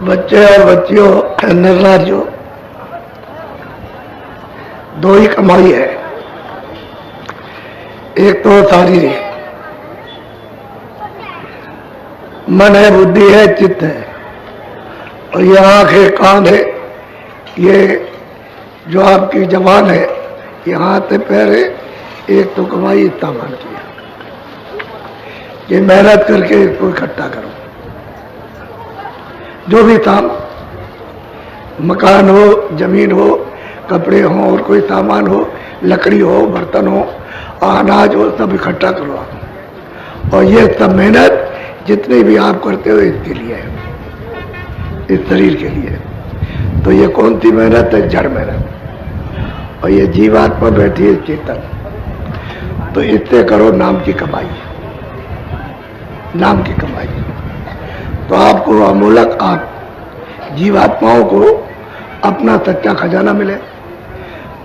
बच्चे और बच्चियों, निर्नारियों, दो ही कमाई है। एक तो शारीरिक, मन है, बुद्धि है, चित्त है, और ये आंख है, कान है, ये जो आपकी जबान है, ये हाथ है, पैर है। एक तो कमाई इतना मान किया कि मेहनत करके इसको इकट्ठा करो। जो भी काम, मकान हो, जमीन हो, कपड़े हो, और कोई सामान हो, लकड़ी हो, बर्तन हो, अनाज हो, सब इकट्ठा करो आप। और ये सब मेहनत जितने भी आप करते हो इसके लिए है, इस शरीर के लिए। तो ये कौन सी मेहनत है? जड़ मेहनत। और ये जीवात्मा बैठी है चेतन, तो इससे करो नाम की कमाई, नाम की कमाई। तो आपको अमूलक, आप जीवात्माओं को अपना सच्चा खजाना मिले।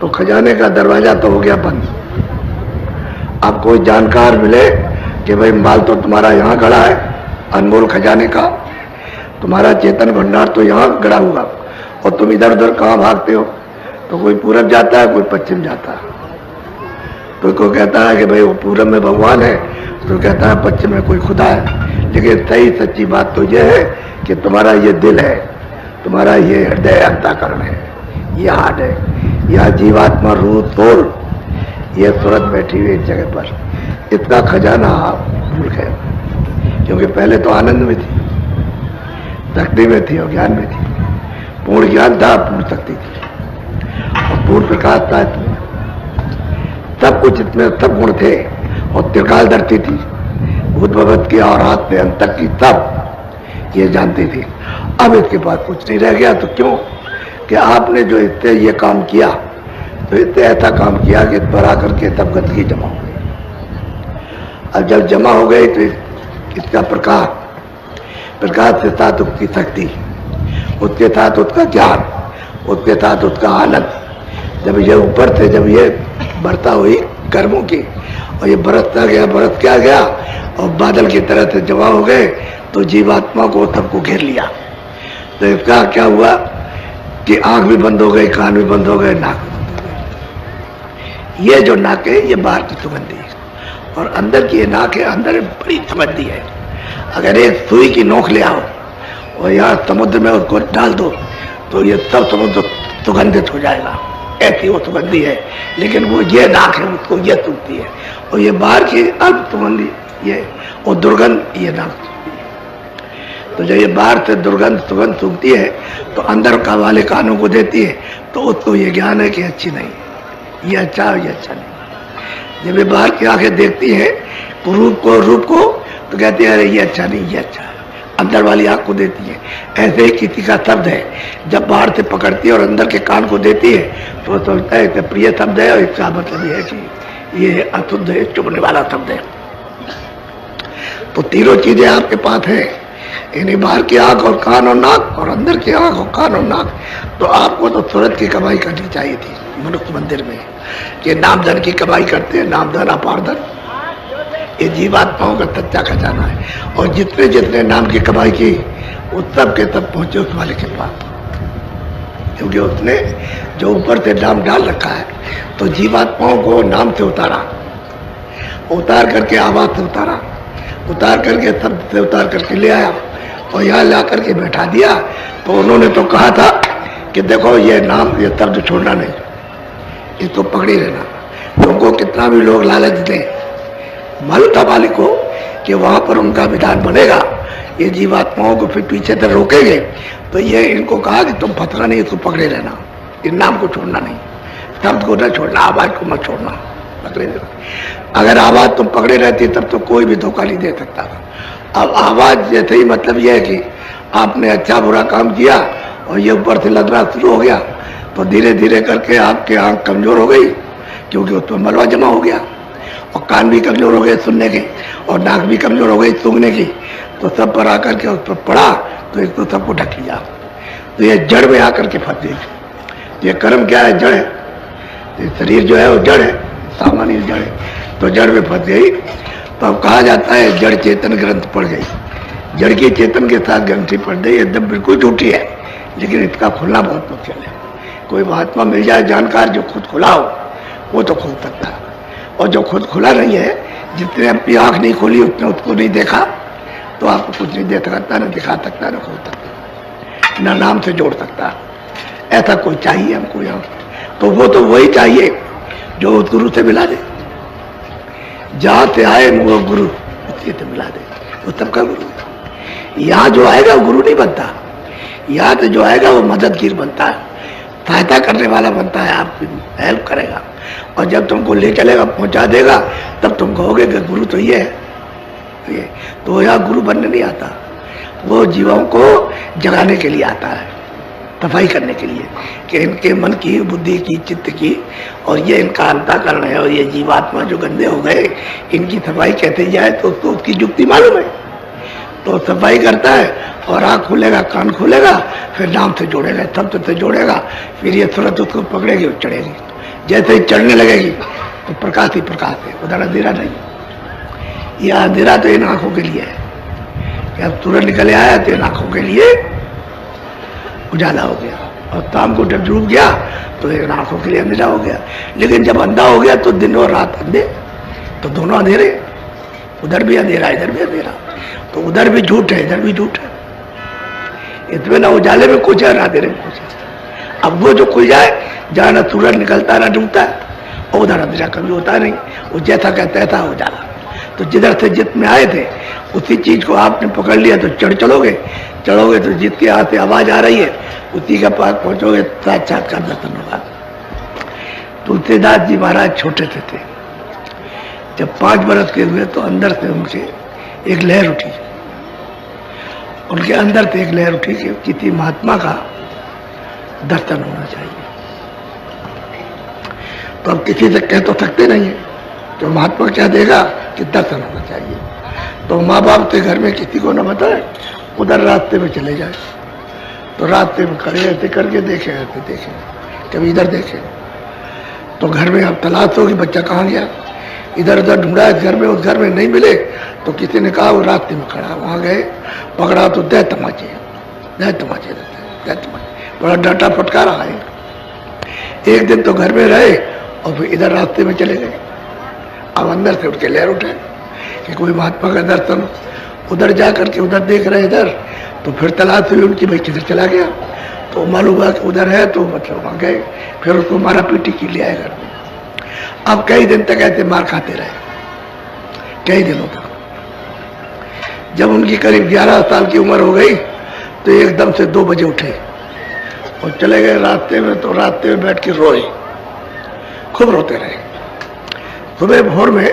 तो खजाने का दरवाजा तो हो गया बंद। अब कोई जानकार मिले कि भाई माल तो तुम्हारा यहाँ गड़ा है, अनमोल खजाने का, तुम्हारा चेतन भंडार तो यहाँ गड़ा हुआ, और तुम इधर उधर कहाँ भागते हो? तो कोई पूरब जाता है, कोई पश्चिम जाता है। तो कोई कहता है कि भाई वो पूरब में भगवान है, तो कहता है पश्चिम में कोई खुदा है। लेकिन सही सच्ची बात तो यह है कि तुम्हारा ये दिल है, तुम्हारा ये हृदय अंतःकरण है, ये हार्ट है, यह जीवात्मा रूह तोल, ये सूरत बैठी हुई एक जगह पर। इतना खजाना आप भूल गए, क्योंकि पहले तो आनंद में थी, शक्ति में थी और ज्ञान में थी। पूर्ण ज्ञान था, पूर्ण शक्ति थी और पूर्ण प्रकाश था। सब कुछ इसमें, सब गुण थे, और त्रिकाल धरती थी, भूत भगवत की और हाथ में अंत तक की, सब ये जानती थी। अब इसके पास कुछ नहीं रह गया। तो क्यों? कि आपने जो इससे ये काम किया, तो इससे ऐसा काम किया कि इस पर आकर के सब गंदगी जमा हो गई। अब जब जमा हो गई तो इसका प्रकाश, प्रकाश के साथ उसकी शक्ति, उसके साथ उसका ज्ञान, उसके साथ उसका आनंद, जब ये ऊपर से जब ये बरसा हुई कर्मों की, और ये बरसता गया, बरस क्या गया, और बादल की तरह से जमा हो गए, तो जीवात्मा को सबको घेर लिया। तो इसका क्या हुआ कि आंख भी बंद हो गई, कान भी बंद हो गए, नाक भी बंद हो गई। ये जो नाक है, ये बाहर की सुगंधी है, और अंदर की ये नाक है, अंदर बड़ी सुगंधी है। अगर एक सुई की नोक ले आओ और यहाँ समुद्र में उसको डाल दो, तो ये सब समुद्र सुगंधित हो जाएगा, ऐसी वो सुगंधी है। लेकिन वो ये नाक है, उसको ये सूखती है, और ये बाहर की अल्प सुगंधी ये, और दुर्गंध ये नाक सूखती है। तो जब ये बाहर से दुर्गंध सुगंध सूखती है, तो अंदर का वाले कानों को देती है, तो उसको ये ज्ञान है कि अच्छी नहीं, ये अच्छा है, ये अच्छा नहीं। जब ये बाहर की आंखें देखती है रूप को, तो कहती है अरे ये अच्छा नहीं, ये अच्छा है। अंदर वाली आंख को देती है। ऐसे ही किसी का शब्द है, जब बाहर से पकड़ती है और अंदर के कान को देती है, तो सोचता है कि प्रिय शब्द है, और इसका मतलब ये है कि ये अशुद्ध है, चुभने वाला शब्द है। तो तीनों चीजें आपके पास है, यानी बाहर की आंख और कान और नाक, और अंदर की आंख और कान और नाक। तो आपको तो सूरत की कमाई करनी चाहिए थी मनुष्य मंदिर में, कि नामधन की कमाई करते हैं, नामधन अपारधन, ये जीवात्माओं का सच्चा खजाना है। और जितने जितने नाम की कमाई की, वो सब के सब पहुंचे उस वाले के पास, क्योंकि उसने जो ऊपर से नाम डाल रखा है, तो जीवात्माओं को नाम से उतारा, उतार करके आवाज से उतारा, उतार करके शब्द से उतार करके ले आया, और यहाँ ला करके बैठा दिया। तो उन्होंने तो कहा था कि देखो ये नाम, ये शब्द छोड़ना नहीं, इसको पकड़ी रहना। तुमको कितना भी लोग लालच दें, मालूम था मालिक को कि वहां पर उनका विधान बनेगा, ये जीवात्माओं को फिर पीछे से रोकेंगे। तो ये इनको कहा कि तुम फतरा नहीं, इसको पकड़े रहना, इस नाम को छोड़ना नहीं, शब्द को न छोड़ना, आवाज को मत छोड़ना, पकड़े रहना। अगर आवाज तुम पकड़े रहती तब तो कोई भी धोखा नहीं दे सकता था। अब आवाज जैसे ही मतलब यह है कि आपने अच्छा बुरा काम किया और ये ऊपर से लदना शुरू हो गया, तो धीरे धीरे करके आपकी आंख कमजोर हो गई, क्योंकि उसमें मलबा जमा हो गया, और कान भी कमजोर हो गए सुनने के, और नाक भी कमजोर हो गई सूंघने की। तो सब पर आकर के उस पर पड़ा, तो इसको सबको ढक लिया। तो ये जड़ में आकर के फंस गई। ये कर्म क्या है? जड़ है। तो शरीर जो है वो जड़ है, सामान्य जड़ है, तो जड़ में फंस गई। तो अब कहा जाता है जड़ चेतन ग्रंथ पड़ गई। जड़ की चेतन के साथ गंठी पड़ गई एकदम बिल्कुल झूठी है, लेकिन इसका खुलना बहुत मुश्किल है। कोई महात्मा मिल जाए जानकार जो खुद खुला हो, वो तो खुल सकता है, और जो खुद खुला नहीं है, जितने अपनी आंख नहीं खोली उतने उसको नहीं देखा, तो आपको कुछ नहीं दे सकता, न दिखा सकता, न खोल सकता, न नाम से जोड़ सकता। ऐसा कोई चाहिए हमको यहाँ, तो वो तो वही चाहिए जो उस गुरु से मिला दे, जहां से आए वो गुरु उसी से मिला दे, वो सबका गुरु। यहाँ जो आएगा वो गुरु नहीं बनता, यहाँ से जो आएगा वो मददगीर बनता है, सहायता करने वाला बनता है, आपकी हेल्प करेगा, और जब तुमको ले चलेगा, पहुंचा देगा, तब तुम कहोगे कि गुरु तो ये है। ये तो यहाँ गुरु बनने नहीं आता, वो जीवों को जगाने के लिए आता है, सफाई करने के लिए, कि इनके मन की, बुद्धि की, चित्त की, और ये इनका अंतःकरण है, और ये जीवात्मा जो गंदे हो गए, इनकी सफाई कैसे जाए, तो उसको उसकी युक्ति मालूम है, तो सफाई करता है, और आँख खुलेगा, कान खुलेगा, फिर नाम से जोड़ेगा, शब्द से जोड़ेगा, फिर ये तुरंत उसको पकड़ेगी और चढ़ेगी। जैसे ही चढ़ने लगेगी तो प्रकाश ही प्रकाश है, उधर अंधेरा नहीं। यह अंधेरा तो इन आंखों के लिए है, कि अब सूरज निकल आया तो इन आंखों के लिए उजाला हो गया, और शाम को जब डूब गया तो इन आंखों के लिए अंधेरा हो गया। लेकिन जब अंधा हो गया तो दिन और रात अंधे, तो दोनों अंधेरे, उधर भी अंधेरा, इधर भी अंधेरा, तो उधर भी झूठ है, इधर भी झूठ है। इसमें ना उजाले में कुछ है, ना अंधेरे में कुछ है। अब वो जो खुल जाए, जहाँ ना सूरज निकलता ना डूबता है, और उधर अंधेरा कभी होता नहीं, वो जैसा कहता है हो जाला। तो जिधर से जित में आए थे उसी चीज को आपने पकड़ लिया तो चढ़ोगे तो जिसके हाथ से आवाज आ रही है उसी के पास पहुंचोगे, साक्षात्कार दर्शन होगा। तुलसीदास जी महाराज छोटे से थे, जब 5 बरस के हुए तो अंदर से उनसे एक लहर उठी, उनके अंदर से एक लहर उठी कि किसी महात्मा का दर्शन होना चाहिए। तो अब किसी से कह तो सकते नहीं है, तो महात्मा क्या देगा कि दर्शन होना चाहिए। तो माँ बाप के घर में किसी को न बताए, उधर रास्ते में चले जाए, तो रास्ते में खड़े ऐसे करके देखे, ऐसे देखे, कभी इधर देखे, तो घर में अब तलाश होगी बच्चा कहाँ गया, इधर उधर ढूंढा इस घर में, उस घर में नहीं मिले, तो किसी ने कहा वो रास्ते में खड़ा, वहाँ गए, पकड़ा तो दे तमाचे, बड़ा डांटा फटकारा है। एक दिन तो घर में रहे और फिर इधर रास्ते में चले गए। अब अंदर से उठ के लहर उठे कि कोई महात्मा का दर्शन, उधर जा करके उधर देख रहे इधर, तो फिर तलाश हुई उनकी, भाई किधर चला गया, तो मालूम हुआ कि उधर है, तो मतलब वहाँ गए, फिर उसको मारा पीटी की ले आए घर में। अब कई दिन तक ऐसे मार खाते रहे, कई दिनों तक। जब उनकी करीब 11 साल की उम्र हो गई तो एकदम से 2 बजे उठे और चले गए रास्ते में, तो रास्ते में बैठ के रोए, खूब रोते रहे। सुबह भोर में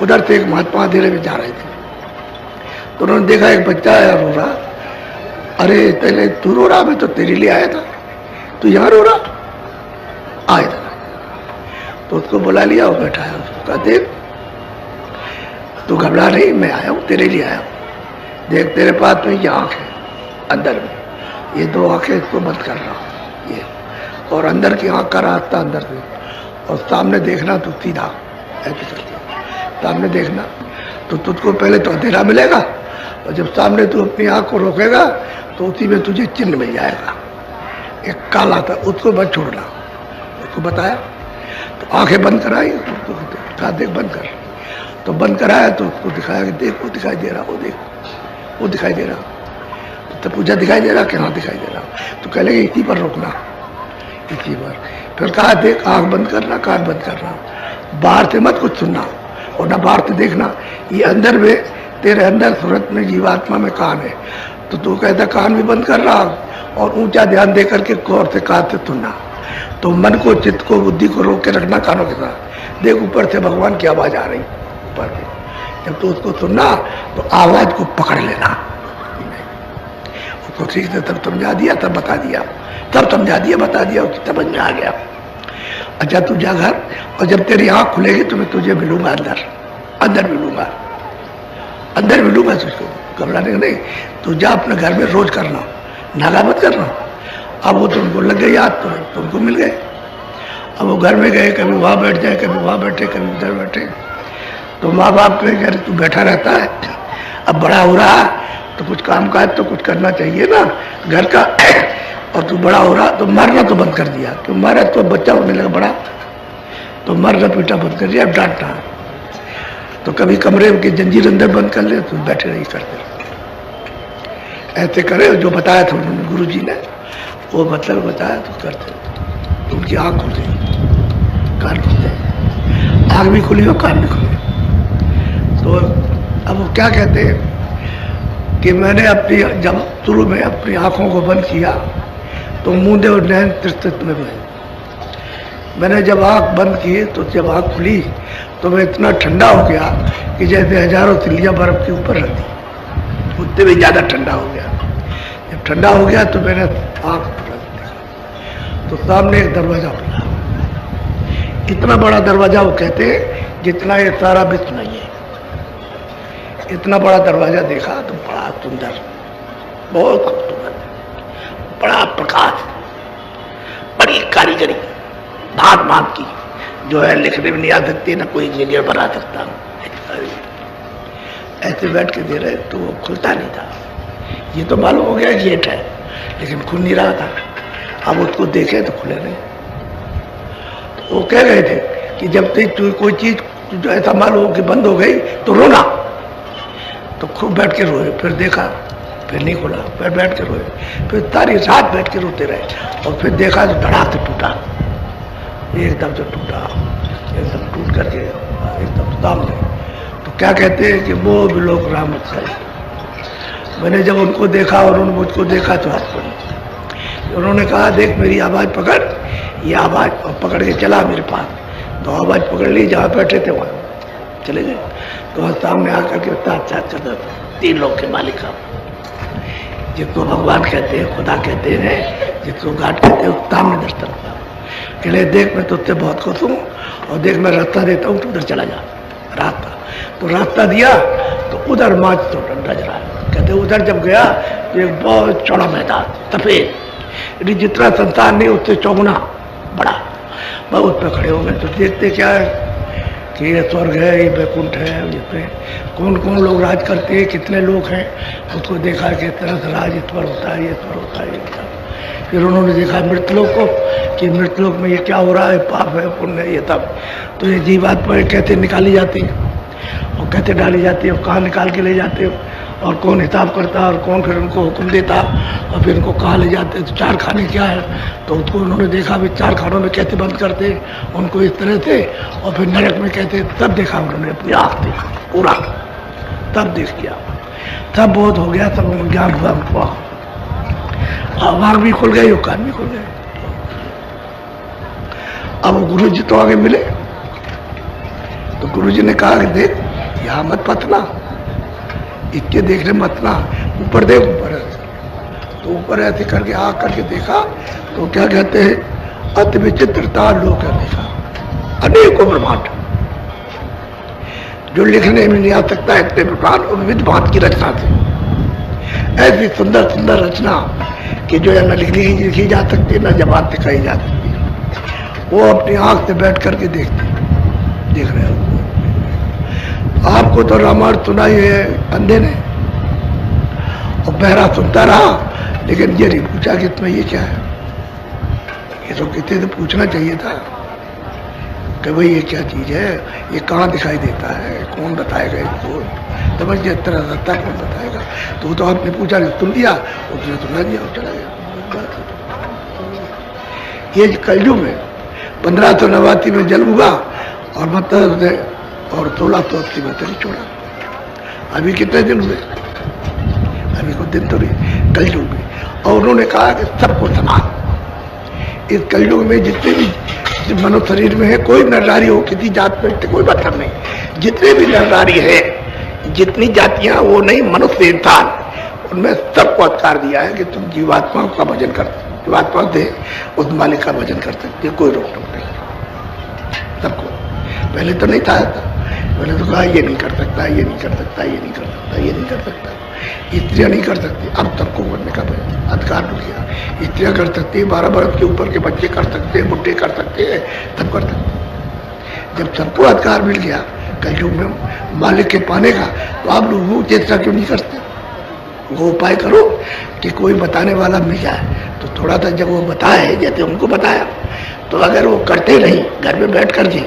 उधर से एक महात्मा अंधेरे में जा रहे थे, तो उन्होंने देखा एक बच्चा आया रो रहा। अरे पहले तू रो रहा, मैं तो तेरे लिए आया था, तू यहाँ रो रहा, आया था। तो उसको बुला लिया और बैठाया, उसको कहा देख तू घबरा नहीं, मैं आया हूँ, तेरे लिए आया हूँ, देख तेरे पास में ये आँख है, अंदर में ये 2 आँखें, इसको बंद कर रहा हूँ ये, और अंदर की आँख का रास्ता अंदर से, और सामने देखना तू सीधा ऐसे करके सामने देखना, तो तुझको पहले तो अंधेरा मिलेगा, और जब सामने तू अपनी आँख को रोकेगा तो उसी में तुझे चिन्ह मिल जाएगा, एक काला था, उसको मत छोड़ना, उसको बताया। तो आंखें बंद कराई, उसको कहा देख बंद कर, तो बंद कराया, तो उसको दिखाया कि देख वो दिखाई दे रहा, वो देख वो दिखाई दे रहा। तो पूछा दिखाई दे रहा कि हाँ दिखाई दे रहा, तो कह लगे इसी पर रोकना, इसी पर। फिर कहा देख आँख बंद करना, कान बंद करना, बाहर से मत कुछ सुनना और ना बाहर से देखना, ये अंदर में तेरे अंदर सूरत में जीवात्मा में कान है, तो तू कहता कान भी बंद कर रहा, और ऊंचा ध्यान दे करके गौर से कान से सुनना। तो मन को, चित्त को, बुद्धि को रोक के रखना कानों के साथ। देख ऊपर से भगवान की आवाज आ रही ऊपर से, जब तू उसको सुनना तो आवाज को पकड़ लेना। उसको ठीक से तब समझा दिया, तब बता दिया, तब समझा दिया, बता दिया, उसकी समझ में आ गया। अच्छा तू जा घर, और जब तेरी आँख खुलेगी तो मैं तुझे मिलूंगा, अंदर अंदर मिलूंगा, अंदर मिलूंगा तुझको, घबराने का नहीं। तू जा अपने घर में रोज करना, नागा मत करना। अब वो तुमको लग गई याद, तो तुमको मिल गए। अब वो घर में गए, कभी वहाँ बैठ जाए, कभी वहाँ बैठे, कभी उधर बैठे। तो माँ बाप कहे तू बैठा रहता है, अब बड़ा हो रहा, तो कुछ काम काज तो कुछ करना चाहिए ना घर का। और तू बड़ा हो रहा तो मारना तो बंद कर दिया, क्यों मारा तो बच्चा होने लगा बड़ा, तो मारना पीटा बंद कर दिया, अब डांटना। तो कभी कमरे की जंजीर अंदर बंद कर ले तो बैठे नहीं करते, ऐसे करे जो बताया था उन्होंने गुरु जी ने, वो मतलब बताया तो करते। तो उनकी आँख खुली, कान खुलते, आँख भी खुली और कान भी खुले। तो अब वो क्या कहते हैं कि मैंने अपनी जब शुरू में अपनी आँखों को बंद किया तो मूंदे और नैन त्रिस्तित में गए। मैंने जब आँख बंद की तो जब आँख खुली तो मैं इतना ठंडा हो गया कि जैसे हजारों तिल्लियाँ बर्फ के ऊपर रख दी, उतने भी ज़्यादा ठंडा हो गया। जब ठंडा हो गया तो मैंने आँख देखा तो सामने एक दरवाज़ा खुला, इतना बड़ा दरवाज़ा, वो कहते हैं जितना ये सारा विश्व नहीं है, इतना बड़ा दरवाज़ा देखा तो बड़ा सुंदर, बहुत खूबसूरत, बड़ा प्रकाश, बड़ी कारीगरी, भांत भांत की, जो है लिखने में नहीं आ सकती, ना कोई इंजीनियर बना सकता। ऐसे बैठ के दे रहे तो वो खुलता नहीं था। ये तो मालूम हो गया गेट है, लेकिन खुल नहीं रहा था। अब उसको देखे तो खुले नहीं। तो वो कह रहे थे कि जब तक कोई चीज जो ऐसा मालूम हो कि बंद हो गई तो रोना। तो खूब बैठ के रोए, फिर देखा, फिर नहीं खुला, फिर बैठ के रोए, फिर सारी रात बैठ के रोते रहे। और फिर देखा तो धड़ाक से टूटा, एकदम से टूटा, एकदम टूट करके एकदम सामने। तो क्या कहते हैं कि वो भी लोग राम खाई। मैंने जब उनको देखा और उन्होंने मुझको देखा तो हाथ पड़ी। उन्होंने कहा देख मेरी आवाज़ पकड़, ये आवाज़, और पकड़ के चला मेरे पास। तो आवाज़ पकड़ ली, जहाँ बैठे थे वहाँ चले गए। तो वहाँ सामने आकर के साक्षात करता, 3 लोग के मालिक आप, जिसको भगवान कहते हैं, खुदा कहते हैं, जिसको गाड कहते हैं, उस सामने दर्शन हुआ। कहले देख मैं तुझसे बहुत खुश हूँ, और देख मैं रास्ता देता हूँ, तो उधर चला जा रास्ता। तो रास्ता दिया तो उधर माच तो नजर आया। कहते उधर जब गया तो एक बहुत चौड़ा मैदान, सफेद, जितना संसार नहीं उससे चौगुना बड़ा, बहुत पे खड़े हो गए। तो देखते क्या है कि ये स्वर्ग है, ये बैकुंठ है, जिसमें कौन कौन लोग राज करते हैं, कितने लोग हैं, उसको देखा कि इस तरह से राज इस पर होता है, ये इस पर होता है, ये होता है। फिर उन्होंने देखा मृतलोक को कि मृतलोक में ये क्या हो रहा है, पाप है, पुण्य है, ये तब। तो ये जीवात्मा कैसे निकाली जाती है और कैसे डाली जाती है, और कहाँ निकाल के ले जाते हो, और कौन हिसाब करता है, और कौन फिर उनको हुक्म देता, और फिर उनको कहाँ ले जाते। तो 4 खाने क्या है, तो उसको उन्होंने देखा भी 4 खानों में कैसे बंद करते उनको इस तरह से, और फिर नरक में कैसे, तब देखा उन्होंने अपनी आँख देखा पूरा, तब देख लिया, तब बहुत हो गया, तब उनको ज्ञान हुआ उनको, आँख भी खुल गई, कान भी खुल गए। अब गुरु जी तो आगे मिले, तो गुरु जी ने कहा कि देख यहाँ मत पतना, इसके देखने मत ना, ऊपर देख, ऊपर है। तो ऊपर ऐसे करके आ करके देखा तो क्या कहते हैं, अति विचित्रता लोक है, देखा अनेकों ब्रह्मांड, जो लिखने में नहीं आ सकता, इतने ब्रह्मांड और विविध भांत की रचना थी। ऐसी सुंदर सुंदर रचना कि जो है न लिखी जा सकती, न जबान से कही जा सकती। वो अपनी आंख से बैठ करके देखते, देख रहे हो। आपको तो रामायण सुनाई है अंधे ने, और बहरा सुनता रहा, लेकिन ये नहीं पूछा कि इसमें ये क्या है। ये तो किसी से पूछना चाहिए था कि भाई ये क्या चीज है, ये कहाँ दिखाई देता है, कौन बताएगा इसको, समझ के तरह रहता है, कौन बताएगा। तो वो तो आपने पूछा, सुन लिया, उसने सुना दिया और चला गया। ये कलयुग में 1589 में जन्म हुआ और मतलब और 1680 में तेरी छोड़ा। अभी कितने दिन हुए, अभी कुछ दिन तो नहीं, कलयुग में। और उन्होंने कहा कि सबको समान, इस कलयुग में जितने भी मनुष्य शरीर में है, कोई नर नारी हो, किसी जात में कोई मतलब नहीं, जितने भी नर नारी है, जितनी जातियां, वो नहीं, मनुष्य इंसान, उनमें सबको अधिकार दिया है कि तुम जीवात्माओं का भजन कर, जीवात्मा से उस मालिक का भजन कर सकते, कोई रोक टोक नहीं सबको। पहले तो नहीं था, पहले तो कहा ये नहीं कर सकता, ये नहीं कर सकता, ये नहीं कर सकता, ये नहीं कर सकता, स्त्रियाँ नहीं कर सकती। अब सबको करने का अधिकार मिल गया। स्त्रियाँ कर सकती है, 12 वर्ष के ऊपर के बच्चे कर सकते हैं, बुढ़े कर सकते हैं, सब कर सकते हैं। जब सबको अधिकार मिल गया कलयुग में मालिक के पाने का, तो आप लोग वो चेष्टा क्यों नहीं करते? वो उपाय करो कि कोई बताने वाला मिल जाए। तो थोड़ा सा जब वो बताए, जैसे उनको बताया, तो अगर वो करते नहीं घर में बैठ कर जी,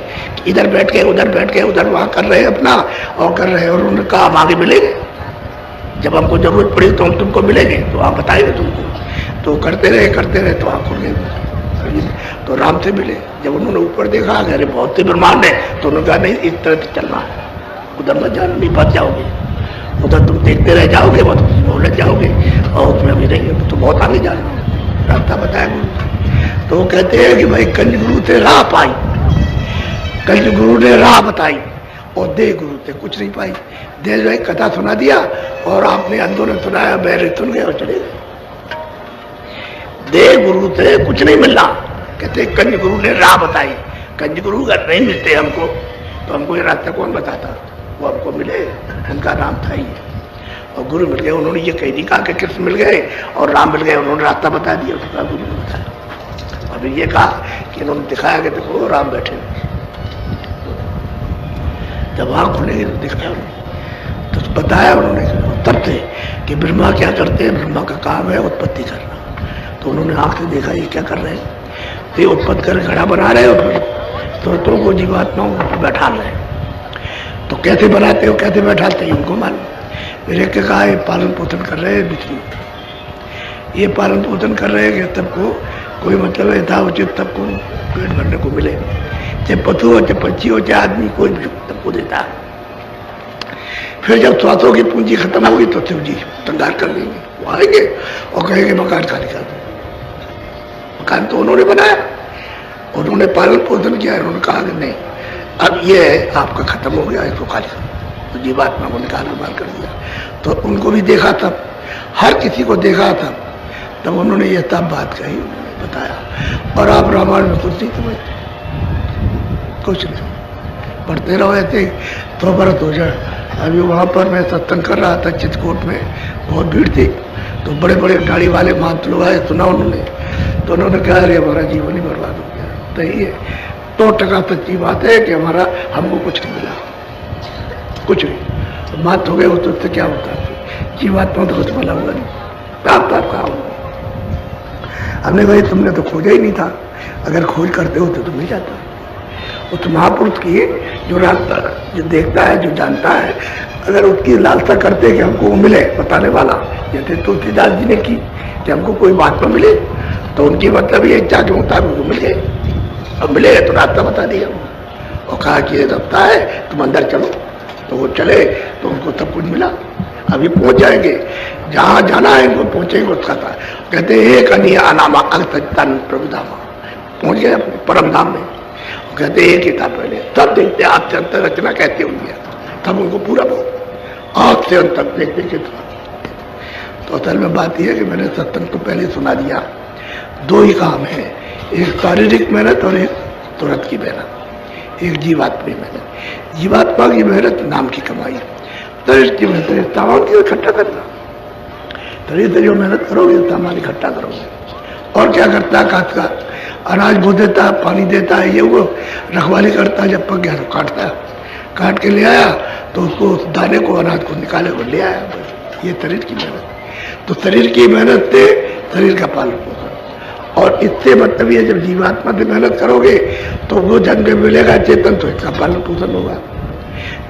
इधर बैठ के उधर वहाँ कर रहे हैं अपना और कर रहे हैं, और उन्होंने कहा हम आगे मिलेंगे, जब हमको जरूरत पड़ी तो हम तुमको मिलेंगे, तो आप बताएंगे तुमको। तो करते रहे तो आप खुल गए, तो राम से मिले। जब उन्होंने ऊपर देखा, अरे बहुत से ब्रह्मांड है, तो उन्होंने कहा नहीं, इस तरह से चलना है, उधर मत जाना, नहीं फंस जाओगे, उधर तुम देखते रह जाओगे, बहुत उलझ जाओगे और उसमें अभी रहेंगे तो बहुत आगे जाना, रास्ता बताया गुरु। तो वो कहते हैं कि भाई कंज गुरु से राह पाई, कंज गुरु ने राह बताई और दे गुरु से कुछ नहीं पाई। दे जो कथा सुना दिया और आपने अंधों ने सुनाया, बैरे सुन गए और चले गए। दे गुरु से कुछ नहीं मिलना। कहते कंज गुरु ने राह बताई। कंज गुरु अगर नहीं मिलते हमको तो हमको ये रास्ता कौन बताता, वो हमको मिले, उनका नाम था ही। और गुरु मिल गए, उन्होंने ये कह दी कहा कि कृष्ण मिल गए और राम मिल गए, उन्होंने रास्ता बता दिया, उसका गुरु ने बताया। और ये कहा कि उन्होंने दिखाया कि देखो राम बैठे, जब आँख खुलेगी तो दिखाया तो बताया उन्होंने तब से कि ब्रह्मा क्या करते हैं, ब्रह्मा का काम है उत्पत्ति करना। तो उन्होंने आँख से देखा ये क्या कर रहे हैं, तो ये उत्पत्ति कर घड़ा बना रहे और फिर तुरंतों को जीवात्माओं को बैठा रहे हैं। तो कैसे बनाते हो, कैसे बैठाते हैं उनको मालूम। मेरे के कहा ये पालन पोषण कर रहे हैं विष्णु, ये पालन पोषण कर रहे हैं कि सबको कोई मतलब यथा उचित सबको पेट भरने को मिले, चाहे पशु हो, चाहे पक्षी हो, चाहे आदमी, कोई भी सबको देता है। फिर जब श्वासों की पूंजी खत्म होगी तो शिव जी संहार कर देंगे, वो आएंगे और कहेंगे मकान खाली कर दो। मकान तो उन्होंने बनाया, उन्होंने पालन पोषण किया, उन्होंने कहा कि नहीं अब ये आपका खत्म हो गया, इसको खाली कर। तो जीवात्मा को निकाल बाहर कर दिया। तो उनको भी देखा तब, हर किसी को देखा तब उन्होंने ये तब बात कही, उन्होंने बताया। और आप रामायण में कुछ नहीं समझते, कुछ नहीं पढ़ते रहो ऐसे तो भरत हो जाए। अभी वहाँ पर मैं सत्संग कर रहा था चित्रकूट में, बहुत भीड़ थी, तो बड़े बड़े गाड़ी वाले महंत लोग आए, सुना उन्होंने, तो उन्होंने कहा अरे हमारा जीवन ही बर्बाद हो गया। तो ये 100% सच्ची बात है कि हमको कुछ नहीं मिला, कुछ नहीं। बात हो गए तो उससे क्या होता है, जीवात्मा तो कुछ भला होगा नहीं, आप कहा होगा। हमने भाई तुमने तो खोजा ही नहीं था, अगर खोज करते होते तो मिल जाता। उस महापुरुष की जो रास्ता, जो देखता है, जो जानता है, अगर उसकी लालसा करते कि हमको वो मिले बताने वाला, जैसे तुलसीदास जी ने की कि हमको कोई बात में मिले, तो उनकी मतलब ये इच्छा के मुताबिक वो मिल गए। अब मिले तो रास्ता बता दिया और कहा कि ये रास्ता है, तुम अंदर चलो। तो वो चले तो उनको सब कुछ मिला। अभी पहुंच जाएंगे जहाँ जाना है, उनको पहुंचेंगे उसका था। कहते एक अनिया अनामा अगतन प्रभुधामा, पहुंच गए अपने परम धाम में। कहते एक ही था पहले, तब देखते आप से अंतर रचना कहते हुए, तब उनको पूरा आप से अंत तक देखते के तो असल में बात यह है कि मैंने सत्संग तो पहले सुना दिया। दो ही काम है, एक शारीरिक मेहनत और एक तुरंत की मेहनत, एक जीवात्मा की मेहनत। जीवात्मा की मेहनत नाम की कमाई, शरीर की मेहनत सामान की इकट्ठा करना। शरीर से जो मेहनत करोगे सामान इकट्ठा करोगे। और क्या करता है, काट का अनाज बो देता है, पानी देता है, ये वो रखवाली करता है, जब पक गया तो काटता है, काट के ले आया तो उसको उस दाने को, अनाज को निकाले और ले आया। ये शरीर की मेहनत। तो शरीर की मेहनत से शरीर का पालन पोषण, और इससे मतलब ये जब जीवात्मा से मेहनत करोगे तो वो जन में मिलेगा चेतन, तो इसका पालन पोषण होगा,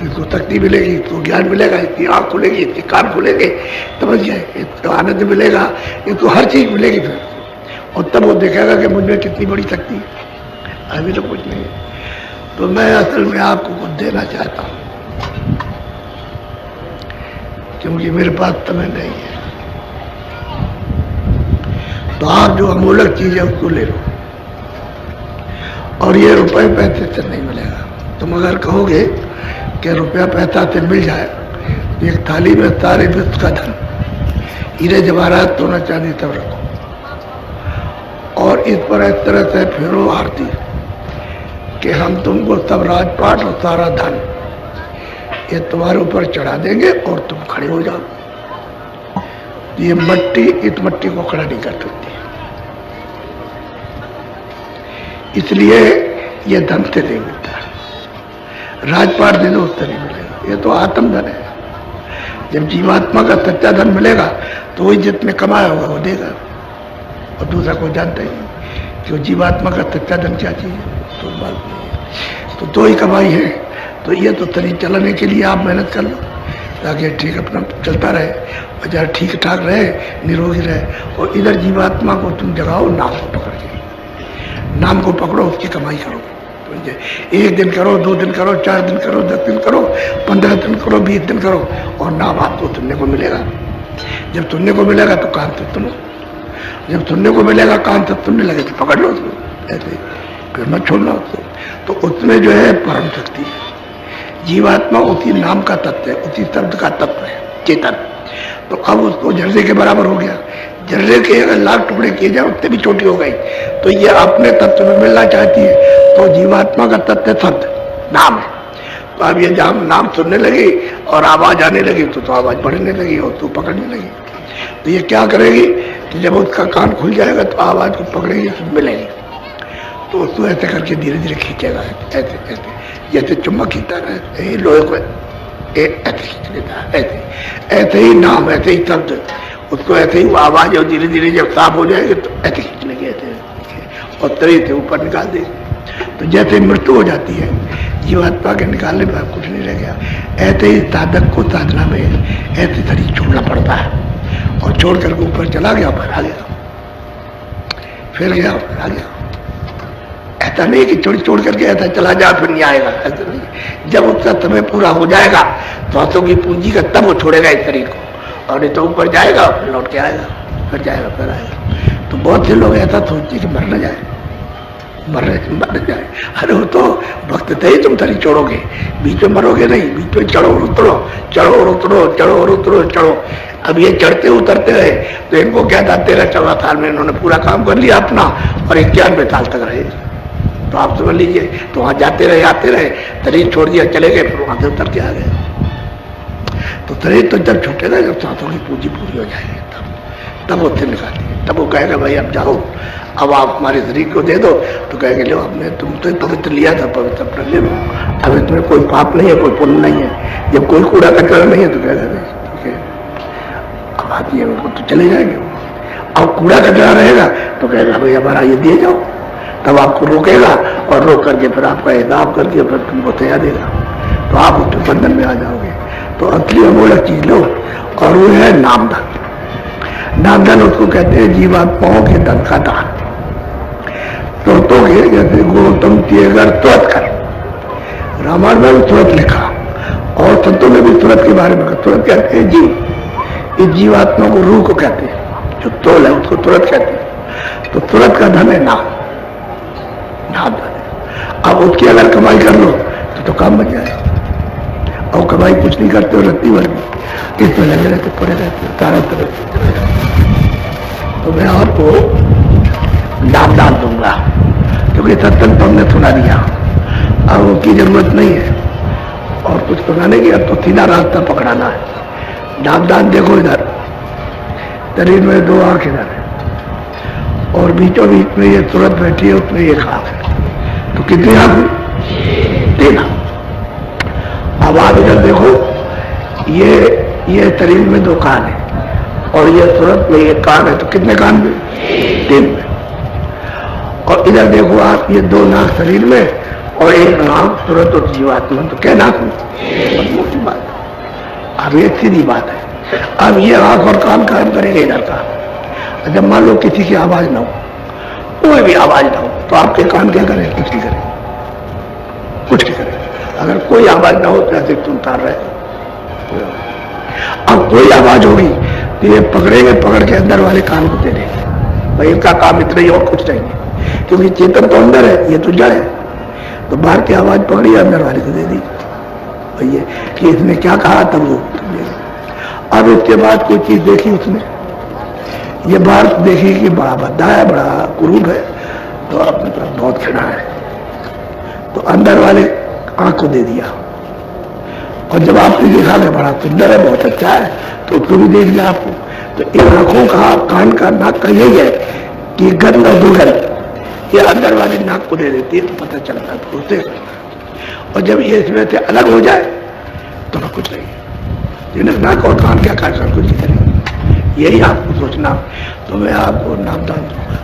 इसको शक्ति मिलेगी, इसको ज्ञान मिलेगा, इसकी आँख खुलेगी, इसके कान खुलेंगे, समझ गए, इसको आनंद मिलेगा, इसको हर चीज मिलेगी फिर। और तब वो देखेगा कि मुझ में कितनी बड़ी शक्ति है, अभी तो कुछ नहीं है। तो मैं असल में आपको कुछ देना चाहता हूँ, क्योंकि मेरे पास समय नहीं है। तो आप जो अमूल्य चीज है उसको ले लो, और ये रुपए पैसे से नहीं मिलेगा। तुम अगर कहोगे कि रुपया पैसा से मिल जाए, तो एक थाली में सारे विश्व का धन, हीरे जवाहरात, सोना चांदी सब रखो, और इस पर इस तरह से फेरो आरती कि हम तुमको सब राजपाट और सारा धन ये तुम्हारे ऊपर चढ़ा देंगे और तुम खड़े हो जाओ। ये मट्टी इस मट्टी को खड़ा नहीं कर सकती, इसलिए ये धन से नहीं मिलता। राजपाट दे दो उससे नहीं मिलेगा, ये तो आत्मधन है। जब जीवात्मा का सच्चा धन मिलेगा तो वही जितने कमाया होगा वो देगा, और दूसरा कोई जानता ही नहीं कि जीवात्मा का सच्चा धन क्या चीज है। तो बात नहीं है, तो दो ही कमाई है। तो ये तो शरीर चलाने के लिए आप मेहनत कर लो ताकि ठीक अपना चलता रहे, बाजार ठीक ठाक रहे, निरोगी रहे। और इधर जीवात्मा को तुम जगाओ नाम को पकड़ के, नाम को पकड़ो, उसकी कमाई करो। एक दिन करो, 2 दिन करो, 4 दिन करो, 10 दिन करो, 15 दिन करो, 20 दिन करो, और नाम आपको सुनने को मिलेगा। जब सुनने को मिलेगा तो कान से सुनो, जब सुनने को मिलेगा कान से सुनने लगे तो पकड़ लो उसको, ऐसे फिर मत छोड़ना उसको। तो उसमें जो है परम शक्ति है। जीवात्मा उसी नाम का तत्व है, उसी शब्द का तत्व है, चेतन। तो अब उसको जर्रे के बराबर हो गया। जर्रे के अगर लाख टुकड़े किए जाए उससे भी छोटी हो गई, तो ये अपने तत्व में मिलना चाहती है। तो जीवात्मा का तत्व शब्द नाम है। तो अब ये जब नाम सुनने लगी और आवाज आने लगी तो आवाज बढ़ने लगी और तू पकड़ने लगी। तो ये क्या करेगी कि जब उसका कान खुल जाएगा तो आवाज को पकड़ेगी तो मिलेगी, तो उसको ऐसे करके धीरे धीरे खींचेगा, ऐसे ऐसे जैसे चुम्बक खींचता है लोहे को ऐसे खींच लेता है, ऐसे ही नाम, ऐसे ही शब्द, उसको ऐसे ही आवाज और धीरे धीरे जब साफ हो जाएगी तो ऐसे खींच लेंगे, ऐसे और तरी से ऊपर निकाल देंगे। तो जैसे मृत्यु हो जाती है जीवात्मा के निकालने में कुछ नहीं रह गया, ऐसे ही साधक को साधना में ऐसे शरीर छोड़ना पड़ता है। और छोड़ करके ऊपर चला गया, फिर आ गया, फिर गया, फिर आ गया। ऐसा नहीं कि छोड़ करके ऐसा चला जाए फिर नहीं आएगा, ऐसा नहीं। जब उसका समय पूरा हो जाएगा तो हाथों की पूंजी का तब वो छोड़ेगा इस शरीर को, और नहीं तो ऊपर जाएगा फिर लौट के आएगा, फिर जाएगा, फिर आएगा। तो बहुत से लोग ऐसा सोचते कि मर न जाए, मर जाए। अरे वो तो वक्त थे ही तुम शरीर छोड़ोगे, बीच में मरोगे नहीं, बीच में चढ़ो और उतरो, चढ़ो और उतरो, चढ़ो और उतरो, चढ़ो। अब ये चढ़ते उतरते रहे तो इनको क्या था, 13-14 साल में इन्होंने पूरा काम कर लिया अपना, और 91 साल तक रहे। तो आप समझ लीजिए, तो वहां जाते रहे, आते रहे, शरीर छोड़ दिया, चले गए, फिर वहां से उतर के आ गए। तो शरीर तो जब छूटेगा जब सांसों की पूंजी पूरी हो जाएगी, तब उससे निकालिए, तब वो कहेगा भाई अब जाओ, अब आप हमारे शरीर को दे दो। तो कहेंगे लो आपने तुमसे पवित्र लिया था, पवित्र अपना ले लो, अब इसमें कोई पाप नहीं है, कोई पुण्य नहीं है, जब कोई कूड़ा कचरा नहीं है तो कहेगा ठीक है अब आती है तो चले जाएंगे। अब कूड़ा कचरा रहेगा तो कहेगा भाई हमारा ये दिए जाओ, तब आपको रोकेगा और रोक करके फिर आपका हिसाब करके फिर तुमको तैया देगा, तो आप उसके बंधन में आ जाओगे। तो असली अमूल्य चीज लो, और वो है नामधन। नामधन उसको कहते हैं जीवात्माओं के धन का दान। स्रोतों के जैसे गौतम की अगर तुरंत कर, रामायण में भी तुरंत लिखा और संतों ने भी तुरंत के बारे में कहा। तुरंत कहते हैं जीव, इस जीवात्मा को रूह को कहते हैं, जो तोल है उसको तुरंत कहते हैं। तो तुरंत का धन है नाम, नाम धन है। अब उसकी अगर कमाई कर लो तो काम बन जाए, और कमाई कुछ नहीं करते हो, रत्ती भर भी इसमें लगे रहते, पड़े रहते सारा तरह। तो मैं आपको नाम दान दूंगा, क्योंकि सत्संग तो हमने सुना दिया, अब उसकी जरूरत नहीं है और कुछ सुनाने की, अब तो सीधा रास्ता पकड़ाना है। नाम दान देखो, इधर शरीर में 2 आंख इधर है, और बीचों बीच में ये तुरंत बैठी है, उसमें 1 आंख है, तो कितनी आंख हुई? 3 आंख। अब आप इधर देखो, ये शरीर में 2 कान है, और ये तुरंत में 1 कान है, तो कितने कान में? 3 में। और इधर देखो आप, ये 2 नाक शरीर में और 1 नाक तुरंत और जीवात्मा, तो क्या नाक में? मोटी बात है। अब ये सीधी बात है। अब ये आंख और कान काम करेंगे इधर का। जब मान लो किसी की आवाज ना हो, कोई भी आवाज ना हो, तो आपके कान क्या करें? कुछ नहीं करें, कुछ नहीं करें। अगर कोई आवाज ना हो तो ऐसे सुनता रहे। अब कोई आवाज होगी तो ये पकड़ेंगे, पकड़ के अंदर वाले कान को दे देंगे, भाई इनका काम इतना ही और कुछ नहीं है, क्योंकि चेतन तो अंदर है, ये तो जड़ है। तो बाहर की आवाज पकड़ी, अंदर वाले को दे दी भैया कि इसने क्या कहा, तब वो अब इसके बाद कोई चीज देखी उसने, ये बाहर देखी कि बड़ा भद्दा है, बड़ा कुरूप है, तो अपने तरफ बहुत खड़ा है, तो अंदर वाले आंख को दे दिया। और जब आपने देखा कि बड़ा सुंदर है, बहुत अच्छा है, तो उसको भी दे दिया आपको। तो इन आंखों का, कान का, नाक का यही है कि गंध और दुर्गंध ये अंदर वाले नाक को दे देती है, तो पता चलता है, तो और जब ये इसमें से अलग हो जाए तो कुछ नहीं है। जिन्हें नाक और कान क्या कर सकते कुछ करेंगे, यही आपको सोचना। तो मैं आपको नामदान दूंगा,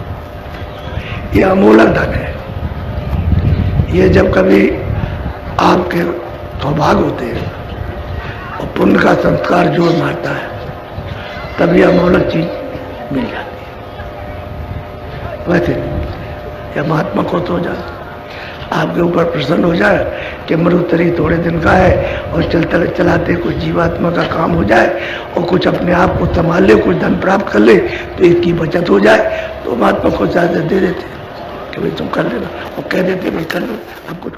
ये अमूल्य धन है। ये जब कभी आपके सौभाग्य होते हैं और पुण्य का संस्कार जोर मारता है, तब यह अमूल्य चीज मिल जाती है, वैसे नहीं मिलती। यह महात्मा को तो हो जाए, आपके ऊपर प्रसन्न हो जाए कि मरुतरी थोड़े दिन का है और चलते चलाते कुछ जीवात्मा का काम हो जाए और कुछ अपने आप को संभाल ले, कुछ धन प्राप्त कर ले, तो इसकी बचत हो जाए, तो महात्मा को ज्यादा दे देते कि भाई तुम कर लेना, और कह देते भाई कर लो, आप कुछ